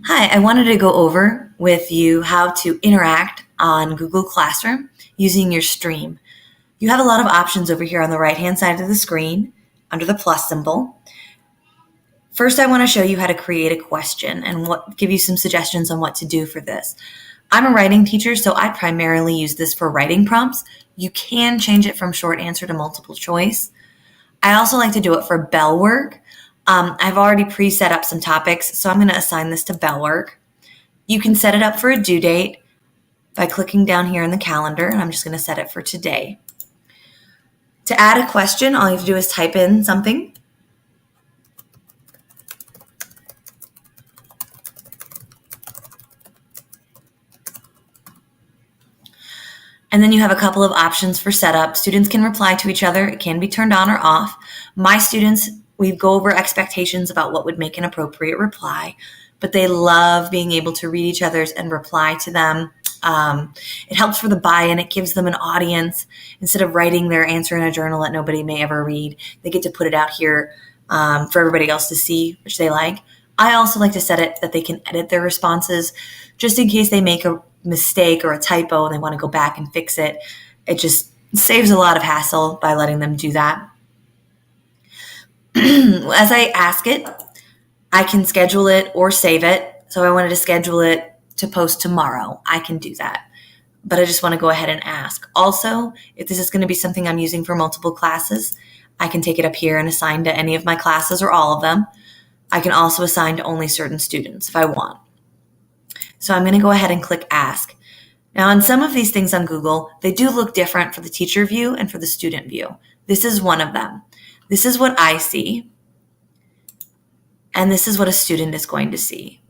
Hi, I wanted to go over with you how to interact on Google Classroom using your stream. You have a lot of options over here on the right-hand side of the screen under the plus symbol. First, I want to show you how to create a question and give you some suggestions on what to do for this. I'm a writing teacher, so I primarily use this for writing prompts. You can change it from short answer to multiple choice. I also like to do it for bell work. I've already pre-set up some topics, so I'm going to assign this to bell work. You can set it up for a due date by clicking down here in the calendar, and I'm just going to set it for today. To add a question, all you have to do is type in something. And then you have a couple of options for setup. Students can reply to each other. It can be turned on or off. My students, we go over expectations about what would make an appropriate reply, but they love being able to read each other's and reply to them. It helps for the buy-in. It gives them an audience. Instead of writing their answer in a journal that nobody may ever read, they get to put it out here for everybody else to see, which they like. I also like to set it that they can edit their responses just in case they make a mistake or a typo and they want to go back and fix it. It just saves a lot of hassle by letting them do that. As I ask it, I can schedule it or save it. So if I wanted to schedule it to post tomorrow, I can do that. But I just want to go ahead and ask. Also, if this is going to be something I'm using for multiple classes, I can take it up here and assign to any of my classes or all of them. I can also assign to only certain students if I want. So I'm going to go ahead and click Ask. Now, on some of these things on Google, they do look different for the teacher view and for the student view. This is one of them. This is what I see, and this is what a student is going to see.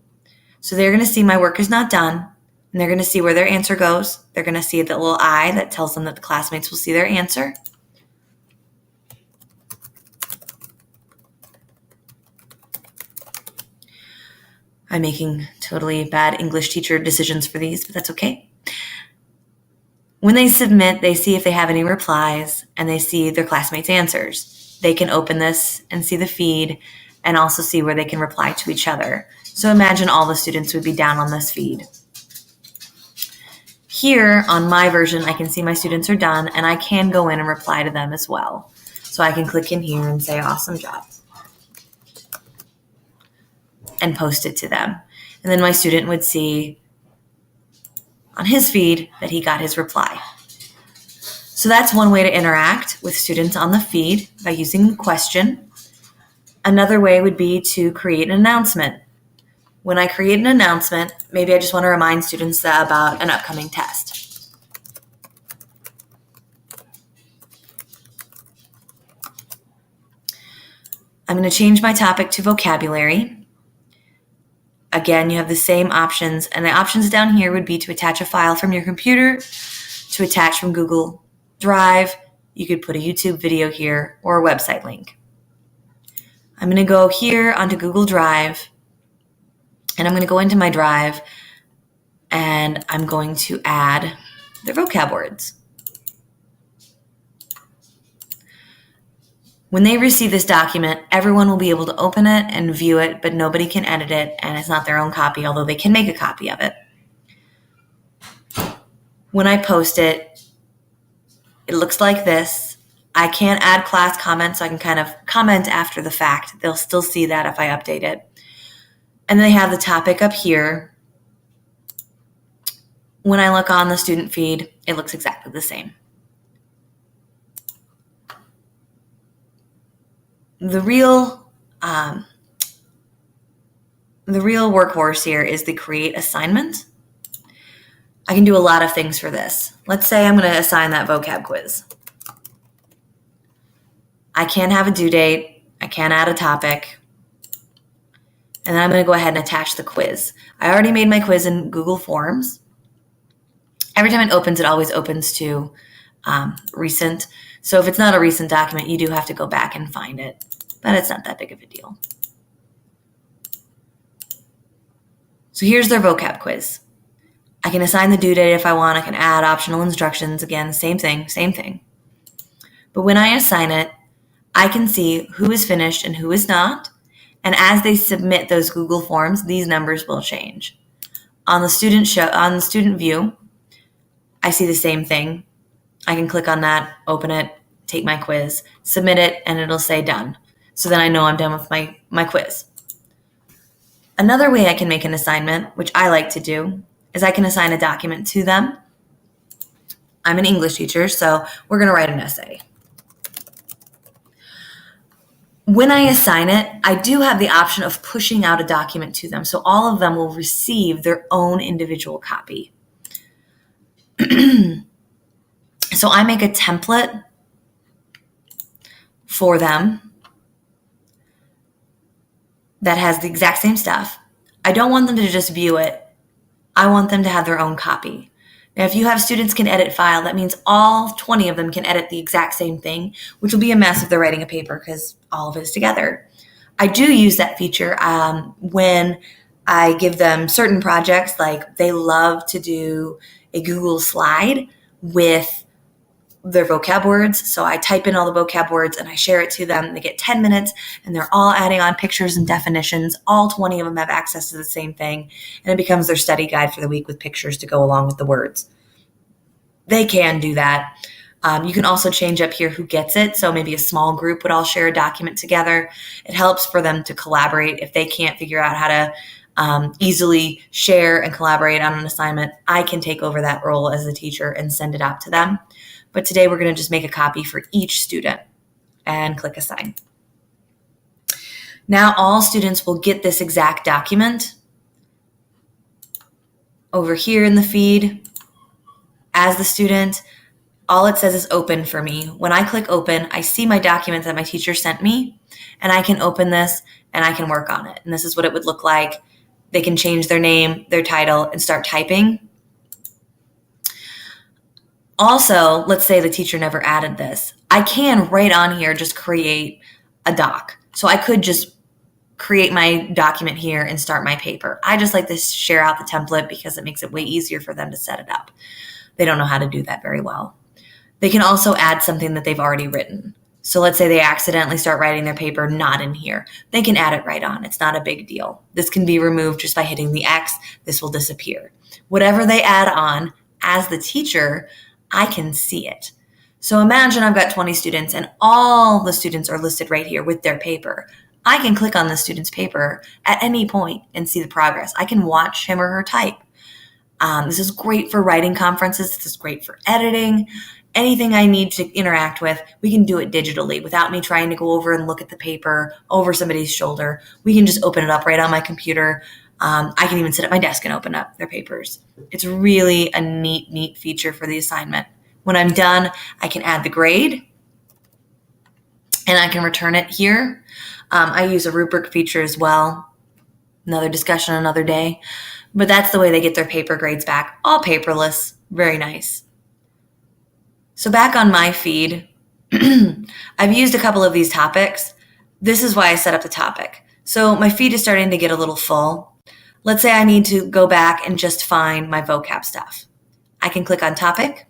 So they're going to see my work is not done, and they're going to see where their answer goes. They're going to see the little I that tells them that the classmates will see their answer. I'm making totally bad English teacher decisions for these, but that's okay. When they submit, they see if they have any replies, and they see their classmates' answers. They can open this and see the feed and also see where they can reply to each other. So imagine all the students would be down on this feed. Here on my version, I can see my students are done, and I can go in and reply to them as well. So I can click in here and say, awesome job, and post it to them. And then my student would see on his feed that he got his reply. So that's one way to interact with students on the feed by using the question. Another way would be to create an announcement. When I create an announcement, maybe I just want to remind students about an upcoming test. I'm going to change my topic to vocabulary. Again, you have the same options, and the options down here would be to attach a file from your computer, to attach from Google Drive. You could put a YouTube video here or a website link. I'm going to go here onto Google Drive, and I'm going to go into my Drive, and I'm going to add the vocab words. When they receive this document, everyone will be able to open it and view it, but nobody can edit it, and it's not their own copy, although they can make a copy of it. When I post it, it looks like this. I can't add class comments, so I can kind of comment after the fact. They'll still see that if I update it. And they have the topic up here. When I look on the student feed, it looks exactly the same. The real workhorse here is the create assignment. I can do a lot of things for this. Let's say I'm going to assign that vocab quiz. I can have a due date. I can add a topic. And then I'm going to go ahead and attach the quiz. I already made my quiz in Google Forms. Every time it opens, it always opens to recent. So if it's not a recent document, you do have to go back and find it. But it's not that big of a deal. So here's their vocab quiz. I can assign the due date if I want. I can add optional instructions. Again, same thing. But when I assign it, I can see who is finished and who is not. And as they submit those Google Forms, these numbers will change. On the student view, I see the same thing. I can click on that, open it, take my quiz, submit it, and it'll say done. So then I know I'm done with my quiz. Another way I can make an assignment, which I like to do, is I can assign a document to them. I'm an English teacher, so we're going to write an essay. When I assign it, I do have the option of pushing out a document to them, so all of them will receive their own individual copy. So I make a template for them that has the exact same stuff. I don't want them to just view it. I want them to have their own copy. Now, if you have students can edit file, that means all 20 of them can edit the exact same thing, which will be a mess if they're writing a paper because all of it is together. I do use that feature when I give them certain projects, like they love to do a Google slide with their vocab words. So I type in all the vocab words and I share it to them. They get 10 minutes and they're all adding on pictures and definitions. All 20 of them have access to the same thing. And it becomes their study guide for the week with pictures to go along with the words. They can do that. You can also change up here who gets it. So maybe a small group would all share a document together. It helps for them to collaborate. If they can't figure out how to easily share and collaborate on an assignment, I can take over that role as a teacher and send it out to them. But today we're going to just make a copy for each student and click assign. Now all students will get this exact document over here in the feed as the student. All it says is open for me. When I click open, I see my document that my teacher sent me, and I can open this and I can work on it. And this is what it would look like. They can change their name, their title, and start typing. Also, let's say the teacher never added this. I can right on here just create a doc. So I could just create my document here and start my paper. I just like to share out the template because it makes it way easier for them to set it up. They don't know how to do that very well. They can also add something that they've already written. So let's say they accidentally start writing their paper not in here. They can add it right on. It's not a big deal. This can be removed just by hitting the X. This will disappear. Whatever they add on as the teacher, I can see it. So imagine I've got 20 students and all the students are listed right here with their paper. I can click on the student's paper at any point and see the progress. I can watch him or her type. This is great for writing conferences. This is great for editing. Anything I need to interact with, we can do it digitally without me trying to go over and look at the paper over somebody's shoulder. We can just open it up right on my computer. I can even sit at my desk and open up their papers. It's really a neat feature for the assignment. When I'm done, I can add the grade and I can return it here. I use a rubric feature as well. Another discussion another day. But that's the way they get their paper grades back. All paperless. Very nice. So back on my feed, I've used a couple of these topics. This is why I set up the topic. So my feed is starting to get a little full. Let's say I need to go back and just find my vocab stuff. I can click on topic,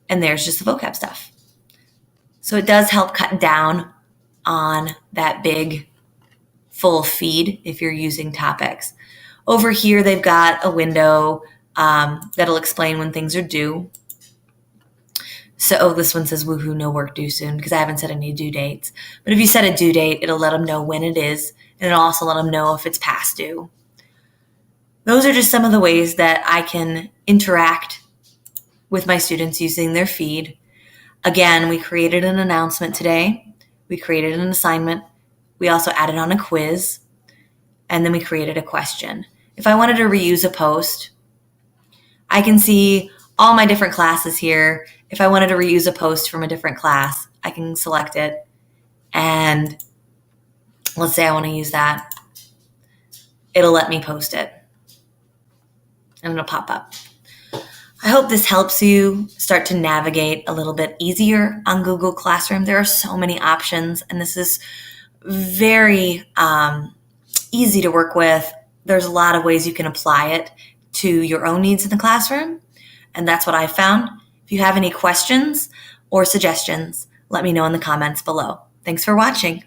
and there's just the vocab stuff. So it does help cut down on that big full feed if you're using topics. Over here, they've got a window that'll explain when things are due. So this one says, woohoo, no work due soon, because I haven't set any due dates. But if you set a due date, it'll let them know when it is, and it'll also let them know if it's past due. Those are just some of the ways that I can interact with my students using their feed. Again, we created an announcement today. We created an assignment. We also added on a quiz, and then we created a question. If I wanted to reuse a post, I can see all my different classes here. If I wanted to reuse a post from a different class, I can select it. And let's say I want to use that. It'll let me post it. And it'll pop up. I hope this helps you start to navigate a little bit easier on Google Classroom. There are so many options, and this is very easy to work with. There's a lot of ways you can apply it to your own needs in the classroom, and that's what I found. If you have any questions or suggestions, let me know in the comments below. Thanks for watching.